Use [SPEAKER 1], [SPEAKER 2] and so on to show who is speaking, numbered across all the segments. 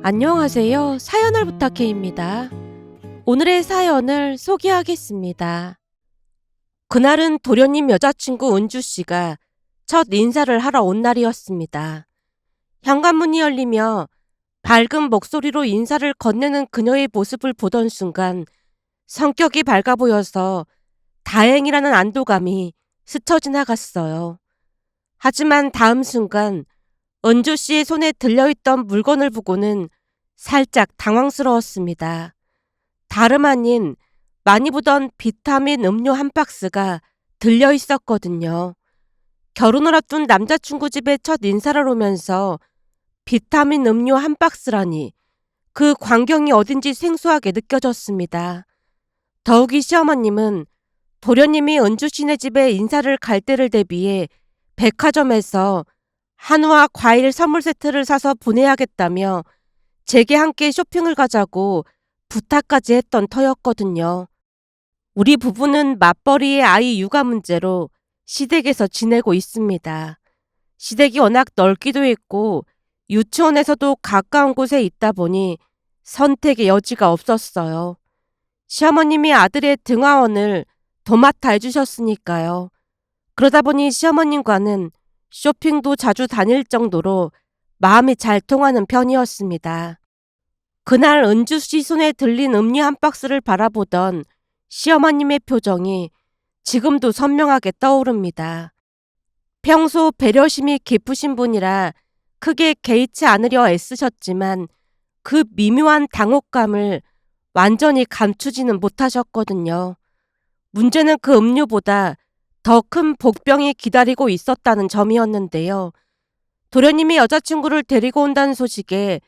[SPEAKER 1] 안녕하세요. 사연을 부탁해입니다. 오늘의 사연을 소개하겠습니다. 그날은 도련님 여자친구 은주씨가 첫 인사를 하러 온 날이었습니다. 현관문이 열리며 밝은 목소리로 인사를 건네는 그녀의 모습을 보던 순간 성격이 밝아 보여서 다행이라는 안도감이 스쳐 지나갔어요. 하지만 다음 순간 은주씨의 손에 들려있던 물건을 보고는 살짝 당황스러웠습니다. 다름 아닌 많이 보던 비타민 음료 한 박스가 들려 있었거든요. 결혼을 앞둔 남자친구 집에 첫 인사를 오면서 비타민 음료 한 박스라니 그 광경이 어딘지 생소하게 느껴졌습니다. 더욱이 시어머님은 도련님이 은주씨네 집에 인사를 갈 때를 대비해 백화점에서 한우와 과일 선물 세트를 사서 보내야겠다며 제게 함께 쇼핑을 가자고 부탁까지 했던 터였거든요. 우리 부부는 맞벌이의 아이 육아 문제로 시댁에서 지내고 있습니다. 시댁이 워낙 넓기도 했고 유치원에서도 가까운 곳에 있다 보니 선택의 여지가 없었어요. 시어머님이 아들의 등하원을 도맡아 해주셨으니까요. 그러다 보니 시어머님과는 쇼핑도 자주 다닐 정도로 마음이 잘 통하는 편이었습니다. 그날 은주씨 손에 들린 음료 한 박스를 바라보던 시어머님의 표정이 지금도 선명하게 떠오릅니다. 평소 배려심이 깊으신 분이라 크게 개의치 않으려 애쓰셨지만 그 미묘한 당혹감을 완전히 감추지는 못하셨거든요. 문제는 그 음료보다 더 큰 복병이 기다리고 있었다는 점이었는데요. 도련님이 여자친구를 데리고 온다는 소식에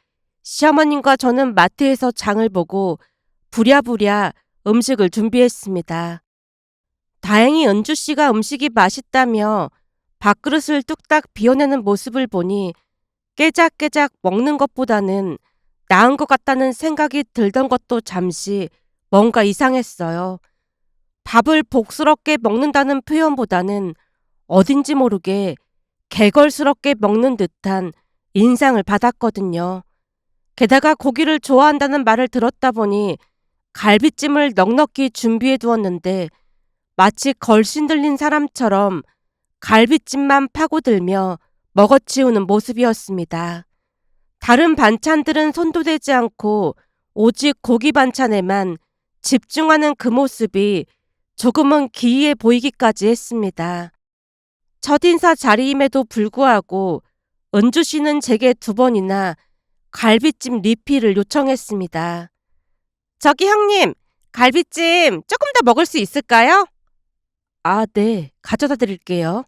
[SPEAKER 1] 시어머님과 저는 마트에서 장을 보고 부랴부랴 음식을 준비했습니다. 다행히 은주씨가 음식이 맛있다며 밥그릇을 뚝딱 비워내는 모습을 보니 깨작깨작 먹는 것보다는 나은 것 같다는 생각이 들던 것도 잠시 뭔가 이상했어요. 밥을 복스럽게 먹는다는 표현보다는 어딘지 모르게 개걸스럽게 먹는 듯한 인상을 받았거든요. 게다가 고기를 좋아한다는 말을 들었다 보니 갈비찜을 넉넉히 준비해 두었는데 마치 걸신 들린 사람처럼 갈비찜만 파고들며 먹어치우는 모습이었습니다. 다른 반찬들은 손도 대지 않고 오직 고기 반찬에만 집중하는 그 모습이 조금은 기이해 보이기까지 했습니다. 첫인사 자리임에도 불구하고 은주씨는 제게 2번이나 갈비찜 리필을 요청했습니다. 저기 형님, 갈비찜 조금 더 먹을 수 있을까요? 아, 네. 가져다 드릴게요.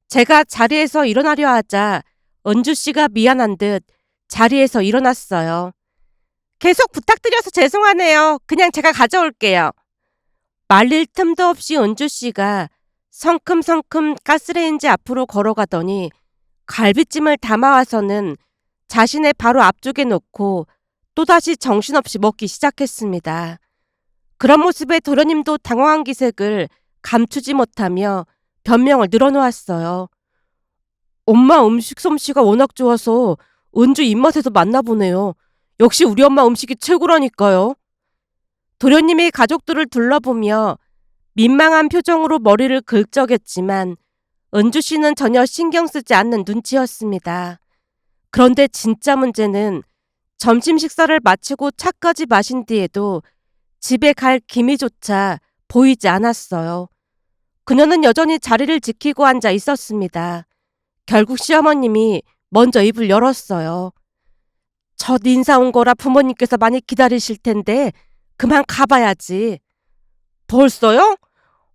[SPEAKER 1] 제가 자리에서 일어나려 하자 은주씨가 미안한 듯 자리에서 일어났어요. 계속 부탁드려서 죄송하네요. 그냥 제가 가져올게요. 말릴 틈도 없이 은주씨가 성큼성큼 가스레인지 앞으로 걸어가더니 갈비찜을 담아와서는 자신의 바로 앞쪽에 놓고 또다시 정신없이 먹기 시작했습니다. 그런 모습에 도련님도 당황한 기색을 감추지 못하며 변명을 늘어놓았어요. 엄마 음식 솜씨가 워낙 좋아서 은주 입맛에도 맞나 보네요. 역시 우리 엄마 음식이 최고라니까요. 도련님이 가족들을 둘러보며 민망한 표정으로 머리를 긁적였지만 은주씨는 전혀 신경 쓰지 않는 눈치였습니다. 그런데 진짜 문제는 점심 식사를 마치고 차까지 마신 뒤에도 집에 갈 기미조차 보이지 않았어요. 그녀는 여전히 자리를 지키고 앉아 있었습니다. 결국 시어머님이 먼저 입을 열었어요. 첫 인사 온 거라 부모님께서 많이 기다리실 텐데 그만 가봐야지. 벌써요?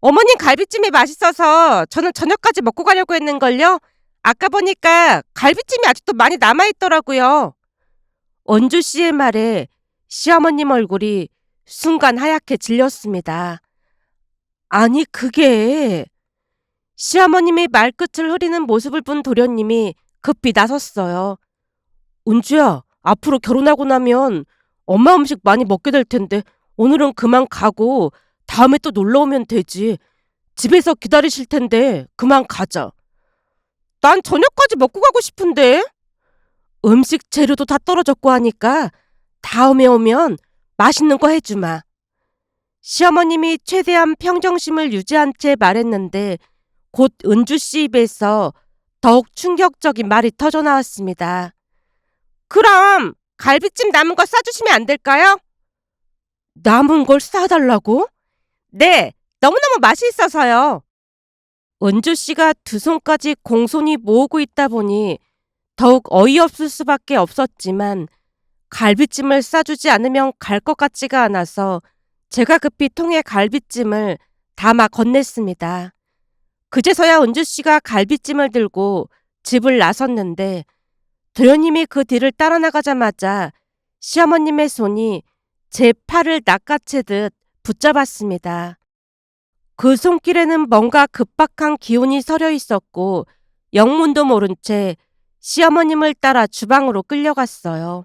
[SPEAKER 1] 어머님 갈비찜이 맛있어서 저는 저녁까지 먹고 가려고 했는걸요. 아까 보니까 갈비찜이 아직도 많이 남아있더라고요. 은주씨의 말에 시어머님 얼굴이 순간 하얗게 질렸습니다. 아니 그게... 시어머님이 말끝을 흐리는 모습을 본 도련님이 급히 나섰어요. 은주야, 앞으로 결혼하고 나면 엄마 음식 많이 먹게 될 텐데 오늘은 그만 가고 다음에 또 놀러 오면 되지. 집에서 기다리실 텐데 그만 가자. 난 저녁까지 먹고 가고 싶은데. 음식 재료도 다 떨어졌고 하니까 다음에 오면 맛있는 거 해주마. 시어머님이 최대한 평정심을 유지한 채 말했는데 곧 은주씨 입에서 더욱 충격적인 말이 터져 나왔습니다. 그럼 갈비찜 남은 거 싸주시면 안 될까요? 남은 걸 싸달라고? 네, 너무너무 맛이 있어서요. 은주씨가 두 손까지 공손히 모으고 있다 보니 더욱 어이없을 수밖에 없었지만 갈비찜을 싸주지 않으면 갈 것 같지가 않아서 제가 급히 통에 갈비찜을 담아 건넸습니다. 그제서야 은주씨가 갈비찜을 들고 집을 나섰는데 도련님이 그 뒤를 따라 나가자마자 시어머님의 손이 제 팔을 낚아채듯 붙잡았습니다. 그 손길에는 뭔가 급박한 기운이 서려 있었고 영문도 모른 채 시어머님을 따라 주방으로 끌려갔어요.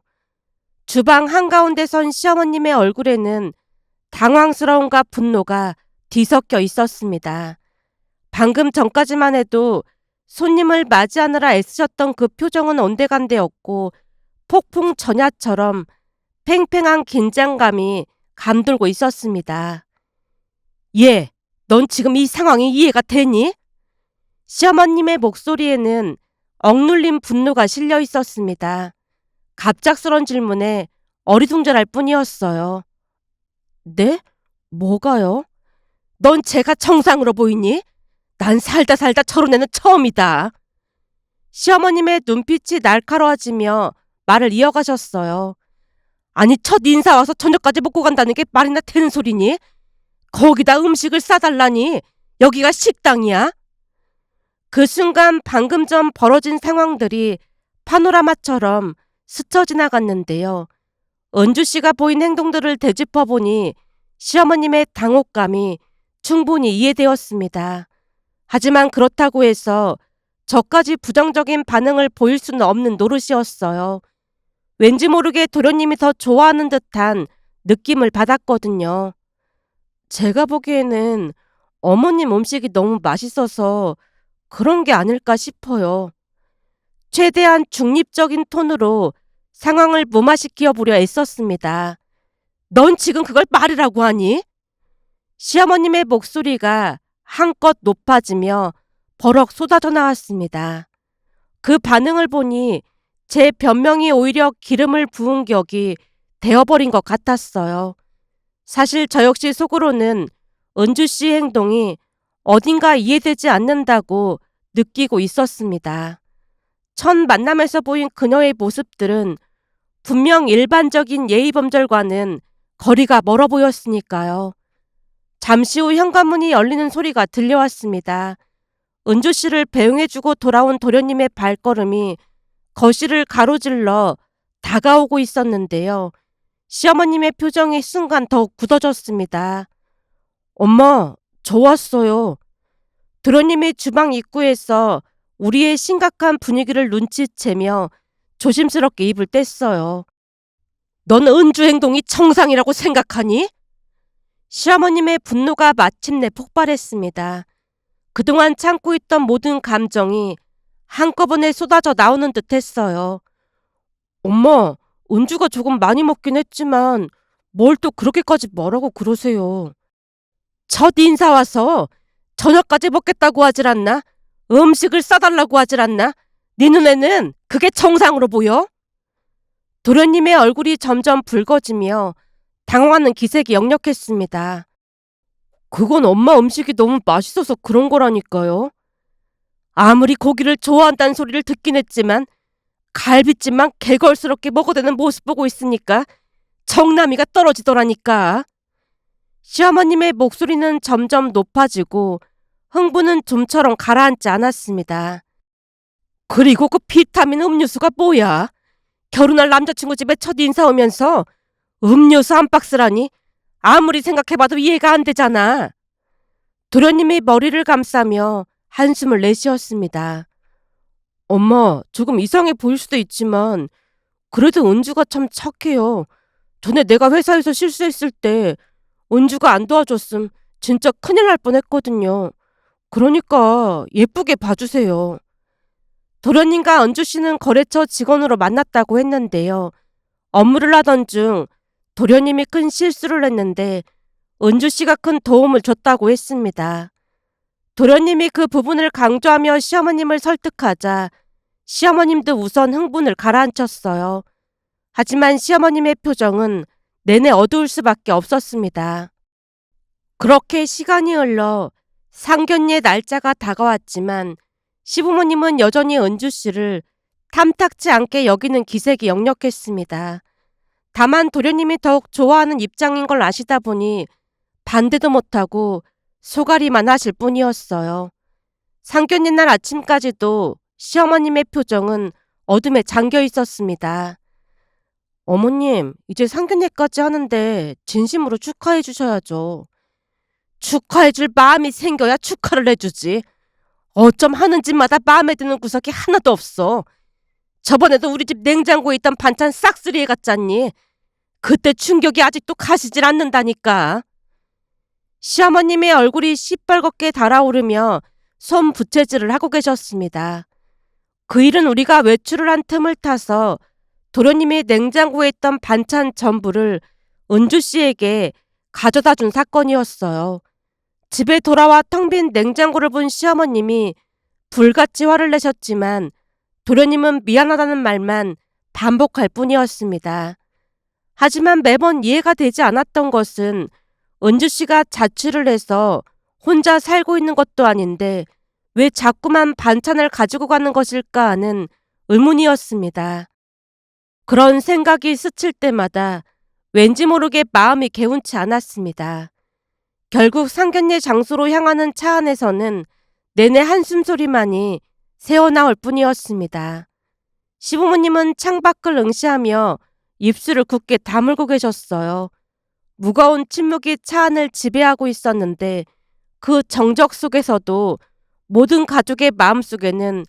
[SPEAKER 1] 주방 한가운데 선 시어머님의 얼굴에는 당황스러움과 분노가 뒤섞여 있었습니다. 방금 전까지만 해도 손님을 맞이하느라 애쓰셨던 그 표정은 온데간데였고 폭풍 전야처럼 팽팽한 긴장감이 감돌고 있었습니다. 예, 넌 지금 이 상황이 이해가 되니? 시어머님의 목소리에는 억눌린 분노가 실려 있었습니다. 갑작스런 질문에 어리둥절할 뿐이었어요. 네? 뭐가요? 넌 제가 정상으로 보이니? 난 살다 살다 저런 애는 처음이다. 시어머님의 눈빛이 날카로워지며 말을 이어가셨어요. 아니 첫 인사 와서 저녁까지 먹고 간다는 게 말이나 되는 소리니? 거기다 음식을 싸달라니 여기가 식당이야? 그 순간 방금 전 벌어진 상황들이 파노라마처럼 스쳐 지나갔는데요. 은주씨가 보인 행동들을 되짚어보니 시어머님의 당혹감이 충분히 이해되었습니다. 하지만 그렇다고 해서 저까지 부정적인 반응을 보일 수는 없는 노릇이었어요. 왠지 모르게 도련님이 더 좋아하는 듯한 느낌을 받았거든요. 제가 보기에는 어머님 음식이 너무 맛있어서 그런 게 아닐까 싶어요. 최대한 중립적인 톤으로 상황을 무마시켜 보려 애썼습니다. 넌 지금 그걸 말이라고 하니? 시어머님의 목소리가 한껏 높아지며 버럭 쏟아져 나왔습니다. 그 반응을 보니 제 변명이 오히려 기름을 부은 격이 되어버린 것 같았어요. 사실 저 역시 속으로는 은주 씨의 행동이 어딘가 이해되지 않는다고 느끼고 있었습니다. 첫 만남에서 보인 그녀의 모습들은 분명 일반적인 예의범절과는 거리가 멀어 보였으니까요. 잠시 후 현관문이 열리는 소리가 들려왔습니다. 은주 씨를 배웅해주고 돌아온 도련님의 발걸음이 거실을 가로질러 다가오고 있었는데요. 시어머님의 표정이 순간 더욱 굳어졌습니다. 엄마, 저 왔어요. 도련님이 주방 입구에서 우리의 심각한 분위기를 눈치채며 조심스럽게 입을 뗐어요. 넌 은주 행동이 정상이라고 생각하니? 시어머님의 분노가 마침내 폭발했습니다. 그동안 참고 있던 모든 감정이 한꺼번에 쏟아져 나오는 듯 했어요. 엄마, 은주가 조금 많이 먹긴 했지만 뭘 또 그렇게까지 뭐라고 그러세요. 첫 인사 와서 저녁까지 먹겠다고 하질 않나? 음식을 싸달라고 하질 않나? 네 눈에는 그게 정상으로 보여? 도련님의 얼굴이 점점 붉어지며 당황하는 기색이 역력했습니다. 그건 엄마 음식이 너무 맛있어서 그런 거라니까요. 아무리 고기를 좋아한다는 소리를 듣긴 했지만 갈비찜만 개걸스럽게 먹어대는 모습 보고 있으니까 정남이가 떨어지더라니까. 시어머님의 목소리는 점점 높아지고 흥분은 좀처럼 가라앉지 않았습니다. 그리고 그 비타민 음료수가 뭐야? 결혼할 남자친구 집에 첫 인사 오면서 음료수 한 박스라니? 아무리 생각해봐도 이해가 안 되잖아. 도련님이 머리를 감싸며 한숨을 내쉬었습니다. 엄마, 조금 이상해 보일 수도 있지만 그래도 은주가 참 착해요. 전에 내가 회사에서 실수했을 때 은주가 안 도와줬음 진짜 큰일 날 뻔했거든요. 그러니까 예쁘게 봐주세요. 도련님과 은주 씨는 거래처 직원으로 만났다고 했는데요. 업무를 하던 중 도련님이 큰 실수를 했는데 은주 씨가 큰 도움을 줬다고 했습니다. 도련님이 그 부분을 강조하며 시어머님을 설득하자 시어머님도 우선 흥분을 가라앉혔어요. 하지만 시어머님의 표정은 내내 어두울 수밖에 없었습니다. 그렇게 시간이 흘러 상견례 날짜가 다가왔지만 시부모님은 여전히 은주 씨를 탐탁지 않게 여기는 기색이 역력했습니다. 다만 도련님이 더욱 좋아하는 입장인 걸 아시다 보니 반대도 못하고 소가리만 하실 뿐이었어요. 상견례 날 아침까지도 시어머님의 표정은 어둠에 잠겨 있었습니다. 어머님, 이제 상견례까지 하는데 진심으로 축하해 주셔야죠. 축하해 줄 마음이 생겨야 축하를 해주지. 어쩜 하는 집마다 마음에 드는 구석이 하나도 없어. 저번에도 우리 집 냉장고에 있던 반찬 싹쓸이해 갔잖니. 그때 충격이 아직도 가시질 않는다니까. 시어머님의 얼굴이 시뻘겋게 달아오르며 손 부채질을 하고 계셨습니다. 그 일은 우리가 외출을 한 틈을 타서 도련님이 냉장고에 있던 반찬 전부를 은주 씨에게 가져다 준 사건이었어요. 집에 돌아와 텅 빈 냉장고를 본 시어머님이 불같이 화를 내셨지만 도련님은 미안하다는 말만 반복할 뿐이었습니다. 하지만 매번 이해가 되지 않았던 것은 은주 씨가 자취를 해서 혼자 살고 있는 것도 아닌데 왜 자꾸만 반찬을 가지고 가는 것일까 하는 의문이었습니다. 그런 생각이 스칠 때마다 왠지 모르게 마음이 개운치 않았습니다. 결국 상견례 장소로 향하는 차 안에서는 내내 한숨소리만이 새어나올 뿐이었습니다. 시부모님은 창밖을 응시하며 입술을 굳게 다물고 계셨어요. 무거운 침묵이 차 안을 지배하고 있었는데 그 정적 속에서도 모든 가족의 마음속에는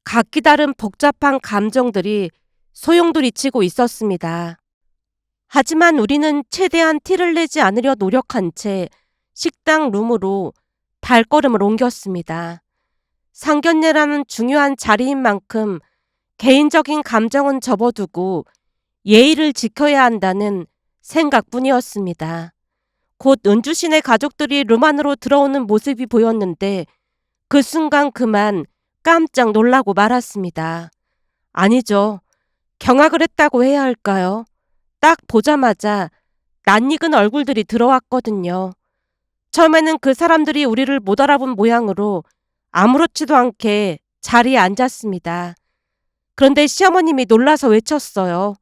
[SPEAKER 1] 각기 다른 복잡한 감정들이 소용돌이치고 있었습니다. 하지만 우리는 최대한 티를 내지 않으려 노력한 채 식당 룸으로 발걸음을 옮겼습니다. 상견례라는 중요한 자리인 만큼 개인적인 감정은 접어두고 예의를 지켜야 한다는 생각뿐이었습니다. 곧 은주 씨네 가족들이 룸 안으로 들어오는 모습이 보였는데 그 순간 그만 깜짝 놀라고 말았습니다. 아니죠. 경악을 했다고 해야 할까요? 딱 보자마자 낯익은 얼굴들이 들어왔거든요. 처음에는 그 사람들이 우리를 못 알아본 모양으로 아무렇지도 않게 자리에 앉았습니다. 그런데 시어머님이 놀라서 외쳤어요.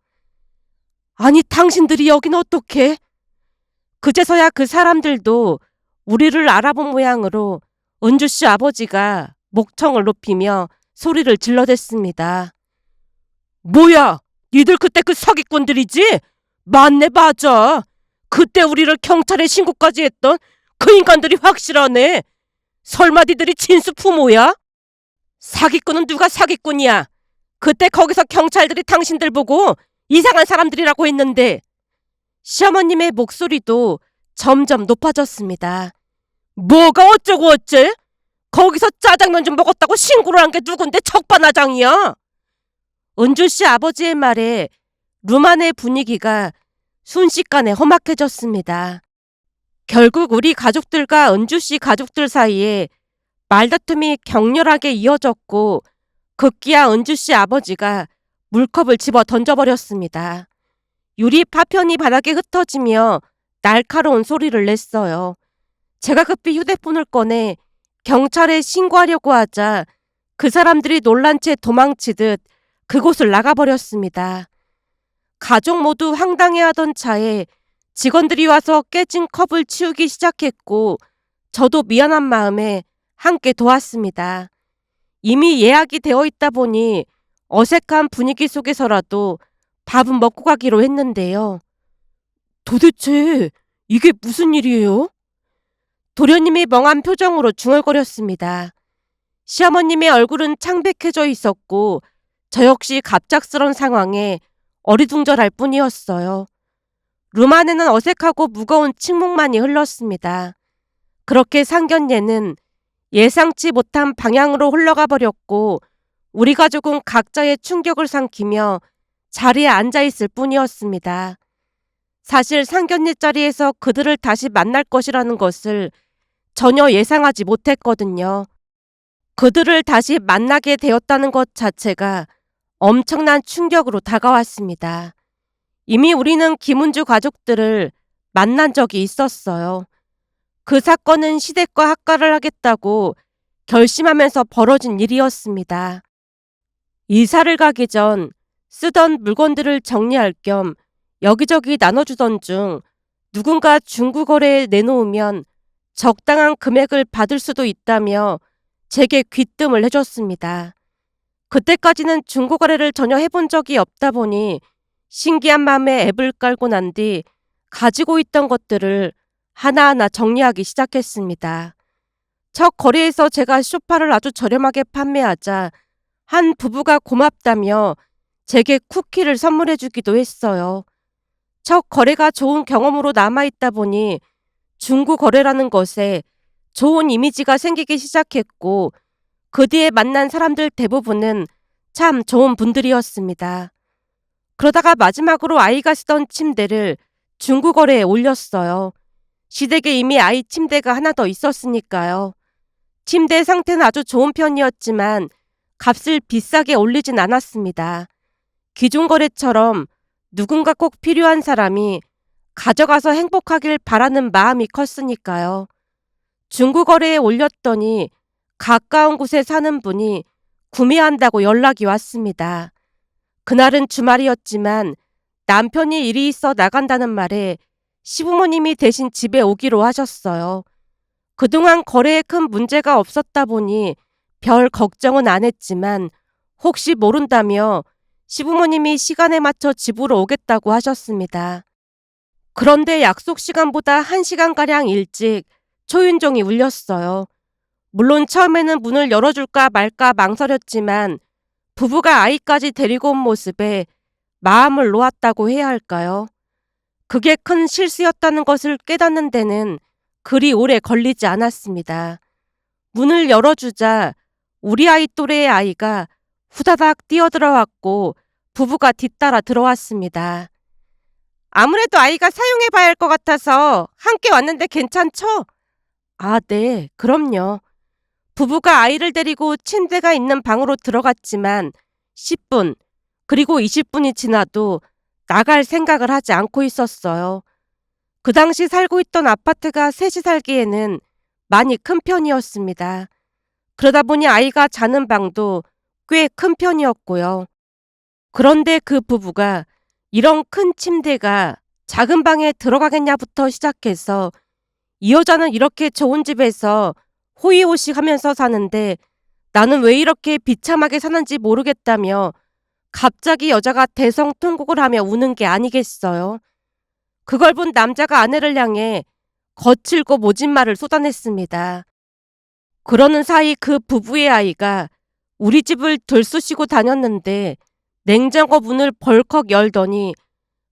[SPEAKER 1] 아니, 당신들이 여긴 어떻게? 그제서야 그 사람들도 우리를 알아본 모양으로 은주 씨 아버지가 목청을 높이며 소리를 질러댔습니다. 뭐야? 니들 그때 그 사기꾼들이지? 맞네, 맞아. 그때 우리를 경찰에 신고까지 했던 그 인간들이 확실하네. 설마 니들이 진수 부모야? 사기꾼은 누가 사기꾼이야? 그때 거기서 경찰들이 당신들 보고 이상한 사람들이라고 했는데. 시어머님의 목소리도 점점 높아졌습니다. 뭐가 어쩌고 어째? 거기서 짜장면 좀 먹었다고 신고를 한 게 누군데 적반하장이야? 은주 씨 아버지의 말에 룸 안의 분위기가 순식간에 험악해졌습니다. 결국 우리 가족들과 은주 씨 가족들 사이에 말다툼이 격렬하게 이어졌고 급기야 은주 씨 아버지가 물컵을 집어 던져버렸습니다. 유리 파편이 바닥에 흩어지며 날카로운 소리를 냈어요. 제가 급히 휴대폰을 꺼내 경찰에 신고하려고 하자 그 사람들이 놀란 채 도망치듯 그곳을 나가버렸습니다. 가족 모두 황당해하던 차에 직원들이 와서 깨진 컵을 치우기 시작했고 저도 미안한 마음에 함께 도왔습니다. 이미 예약이 되어 있다 보니 어색한 분위기 속에서라도 밥은 먹고 가기로 했는데요. 도대체 이게 무슨 일이에요? 도련님이 멍한 표정으로 중얼거렸습니다. 시어머님의 얼굴은 창백해져 있었고 저 역시 갑작스런 상황에 어리둥절할 뿐이었어요. 룸 안에는 어색하고 무거운 침묵만이 흘렀습니다. 그렇게 상견례는 예상치 못한 방향으로 흘러가 버렸고 우리 가족은 각자의 충격을 삼키며 자리에 앉아 있을 뿐이었습니다. 사실 상견례 자리에서 그들을 다시 만날 것이라는 것을 전혀 예상하지 못했거든요. 그들을 다시 만나게 되었다는 것 자체가 엄청난 충격으로 다가왔습니다. 이미 우리는 김은주 가족들을 만난 적이 있었어요. 그 사건은 시댁과 합가를 하겠다고 결심하면서 벌어진 일이었습니다. 이사를 가기 전 쓰던 물건들을 정리할 겸 여기저기 나눠주던 중 누군가 중고거래에 내놓으면 적당한 금액을 받을 수도 있다며 제게 귀뜸을 해줬습니다. 그때까지는 중고거래를 전혀 해본 적이 없다 보니 신기한 마음에 앱을 깔고 난 뒤 가지고 있던 것들을 하나하나 정리하기 시작했습니다. 첫 거래에서 제가 소파를 아주 저렴하게 판매하자 한 부부가 고맙다며 제게 쿠키를 선물해 주기도 했어요. 첫 거래가 좋은 경험으로 남아있다 보니 중고 거래라는 것에 좋은 이미지가 생기기 시작했고 그 뒤에 만난 사람들 대부분은 참 좋은 분들이었습니다. 그러다가 마지막으로 아이가 쓰던 침대를 중고 거래에 올렸어요. 시댁에 이미 아이 침대가 하나 더 있었으니까요. 침대 상태는 아주 좋은 편이었지만 값을 비싸게 올리진 않았습니다. 기존 거래처럼 누군가 꼭 필요한 사람이 가져가서 행복하길 바라는 마음이 컸으니까요. 중고 거래에 올렸더니 가까운 곳에 사는 분이 구매한다고 연락이 왔습니다. 그날은 주말이었지만 남편이 일이 있어 나간다는 말에 시부모님이 대신 집에 오기로 하셨어요. 그동안 거래에 큰 문제가 없었다 보니 별 걱정은 안 했지만 혹시 모른다며 시부모님이 시간에 맞춰 집으로 오겠다고 하셨습니다. 그런데 약속 시간보다 1시간가량 일찍 초인종이 울렸어요. 물론 처음에는 문을 열어줄까 말까 망설였지만 부부가 아이까지 데리고 온 모습에 마음을 놓았다고 해야 할까요? 그게 큰 실수였다는 것을 깨닫는 데는 그리 오래 걸리지 않았습니다. 문을 열어주자 우리 아이 또래의 아이가 후다닥 뛰어들어왔고 부부가 뒤따라 들어왔습니다. 아무래도 아이가 사용해 봐야 할 것 같아서 함께 왔는데 괜찮죠? 아, 네, 그럼요. 부부가 아이를 데리고 침대가 있는 방으로 들어갔지만 10분, 그리고 20분이 지나도 나갈 생각을 하지 않고 있었어요. 그 당시 살고 있던 아파트가 셋이 살기에는 많이 큰 편이었습니다. 그러다 보니 아이가 자는 방도 꽤 큰 편이었고요. 그런데 그 부부가 이런 큰 침대가 작은 방에 들어가겠냐부터 시작해서 이 여자는 이렇게 좋은 집에서 호의호식 하면서 사는데 나는 왜 이렇게 비참하게 사는지 모르겠다며 갑자기 여자가 대성통곡을 하며 우는 게 아니겠어요. 그걸 본 남자가 아내를 향해 거칠고 모진 말을 쏟아냈습니다. 그러는 사이 그 부부의 아이가 우리 집을 들쑤시고 다녔는데 냉장고 문을 벌컥 열더니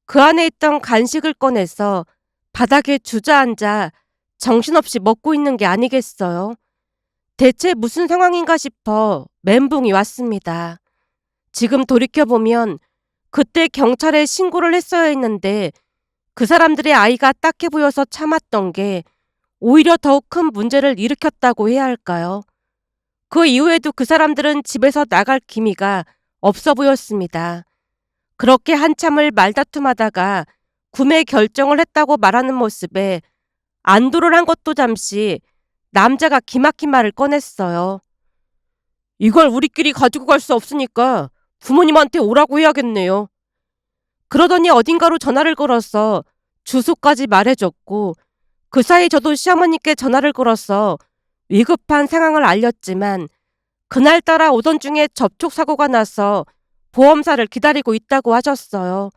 [SPEAKER 1] 그 안에 있던 간식을 꺼내서 바닥에 주저앉아 정신없이 먹고 있는 게 아니겠어요. 대체 무슨 상황인가 싶어 멘붕이 왔습니다. 지금 돌이켜보면 그때 경찰에 신고를 했어야 했는데 그 사람들의 아이가 딱해 보여서 참았던 게 오히려 더욱 큰 문제를 일으켰다고 해야 할까요? 그 이후에도 그 사람들은 집에서 나갈 기미가 없어 보였습니다. 그렇게 한참을 말다툼하다가 구매 결정을 했다고 말하는 모습에 안도를 한 것도 잠시 남자가 기막힌 말을 꺼냈어요. 이걸 우리끼리 가지고 갈 수 없으니까 부모님한테 오라고 해야겠네요. 그러더니 어딘가로 전화를 걸어서 주소까지 말해줬고 그 사이 저도 시어머니께 전화를 걸어서 위급한 상황을 알렸지만 그날따라 오던 중에 접촉사고가 나서 보험사를 기다리고 있다고 하셨어요.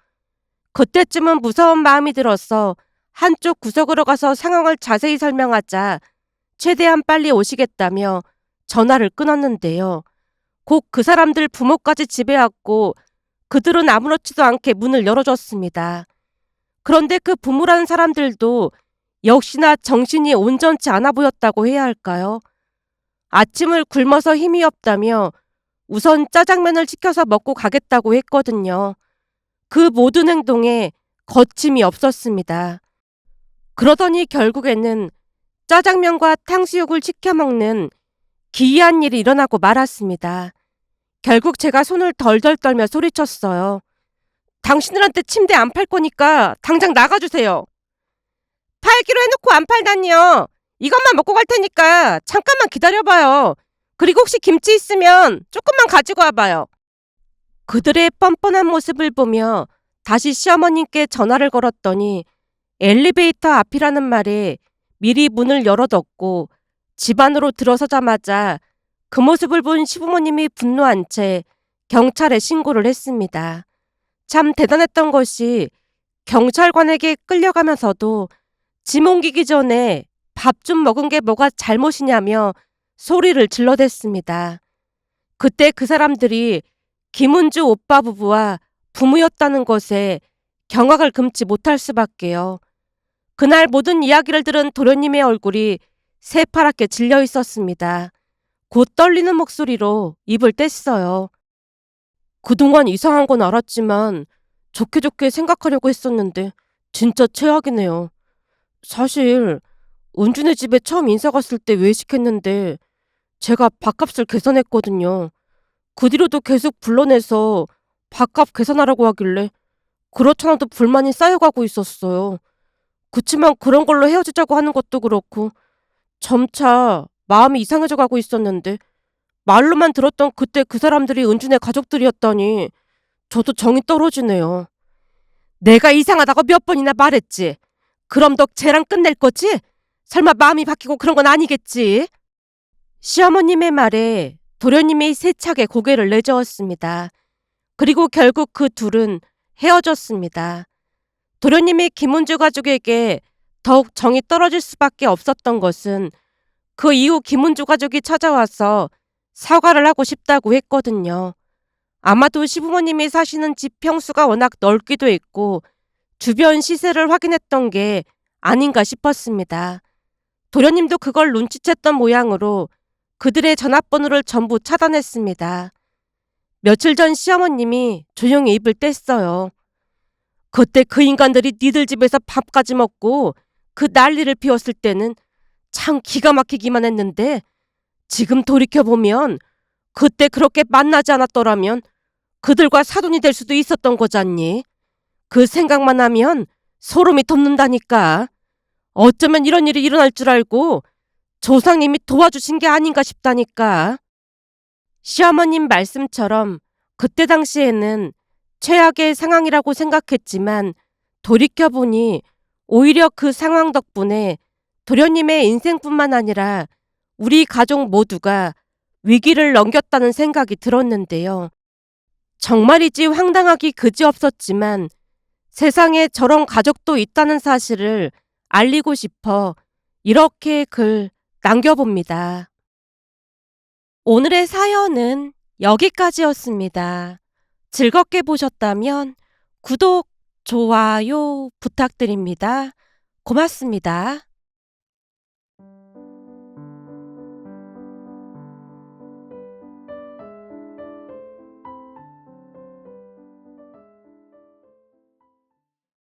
[SPEAKER 1] 그때쯤은 무서운 마음이 들어서 한쪽 구석으로 가서 상황을 자세히 설명하자 최대한 빨리 오시겠다며 전화를 끊었는데요. 곧 그 사람들 부모까지 집에 왔고 그들은 아무렇지도 않게 문을 열어줬습니다. 그런데 그 부모라는 사람들도 역시나 정신이 온전치 않아 보였다고 해야 할까요? 아침을 굶어서 힘이 없다며 우선 짜장면을 시켜서 먹고 가겠다고 했거든요. 그 모든 행동에 거침이 없었습니다. 그러더니 결국에는 짜장면과 탕수육을 시켜 먹는 기이한 일이 일어나고 말았습니다. 결국 제가 손을 덜덜 떨며 소리쳤어요. 당신들한테 침대 안 팔 거니까 당장 나가주세요. 팔기로 해놓고 안 팔다니요. 이것만 먹고 갈 테니까 잠깐만 기다려봐요. 그리고 혹시 김치 있으면 조금만 가지고 와봐요. 그들의 뻔뻔한 모습을 보며 다시 시어머님께 전화를 걸었더니 엘리베이터 앞이라는 말에 미리 문을 열어뒀고 집 안으로 들어서자마자 그 모습을 본 시부모님이 분노한 채 경찰에 신고를 했습니다. 참 대단했던 것이 경찰관에게 끌려가면서도 짐 옮기기 전에 밥 좀 먹은 게 뭐가 잘못이냐며 소리를 질러댔습니다. 그때 그 사람들이 김은주 오빠 부부와 부모였다는 것에 경악을 금치 못할 수밖에요. 그날 모든 이야기를 들은 도련님의 얼굴이 새파랗게 질려 있었습니다. 곧 떨리는 목소리로 입을 뗐어요. 그동안 이상한 건 알았지만 좋게 좋게 생각하려고 했었는데 진짜 최악이네요. 사실 은준의 집에 처음 인사 갔을 때 외식했는데 제가 밥값을 계산했거든요. 그 뒤로도 계속 불러내서 밥값 계산하라고 하길래 그렇잖아도 불만이 쌓여가고 있었어요. 그치만 그런 걸로 헤어지자고 하는 것도 그렇고 점차 마음이 이상해져 가고 있었는데 말로만 들었던 그때 그 사람들이 은준의 가족들이었다니 저도 정이 떨어지네요. 내가 이상하다고 몇 번이나 말했지. 그럼 너 쟤랑 끝낼 거지? 설마 마음이 바뀌고 그런 건 아니겠지? 시어머님의 말에 도련님이 세차게 고개를 내저었습니다. 그리고 결국 그 둘은 헤어졌습니다. 도련님이 김은주 가족에게 더욱 정이 떨어질 수밖에 없었던 것은 그 이후 김은주 가족이 찾아와서 사과를 하고 싶다고 했거든요. 아마도 시부모님이 사시는 집 평수가 워낙 넓기도 했고 주변 시세를 확인했던 게 아닌가 싶었습니다. 도련님도 그걸 눈치챘던 모양으로 그들의 전화번호를 전부 차단했습니다. 며칠 전 시어머님이 조용히 입을 뗐어요. 그때 그 인간들이 니들 집에서 밥까지 먹고 그 난리를 피웠을 때는 참 기가 막히기만 했는데 지금 돌이켜보면 그때 그렇게 만나지 않았더라면 그들과 사돈이 될 수도 있었던 거잖니. 그 생각만 하면 소름이 돋는다니까. 어쩌면 이런 일이 일어날 줄 알고 조상님이 도와주신 게 아닌가 싶다니까. 시어머님 말씀처럼 그때 당시에는 최악의 상황이라고 생각했지만 돌이켜보니 오히려 그 상황 덕분에 도련님의 인생뿐만 아니라 우리 가족 모두가 위기를 넘겼다는 생각이 들었는데요. 정말이지 황당하기 그지없었지만 세상에 저런 가족도 있다는 사실을 알리고 싶어 이렇게 글 남겨봅니다. 오늘의 사연은 여기까지였습니다. 즐겁게 보셨다면 구독, 좋아요 부탁드립니다. 고맙습니다.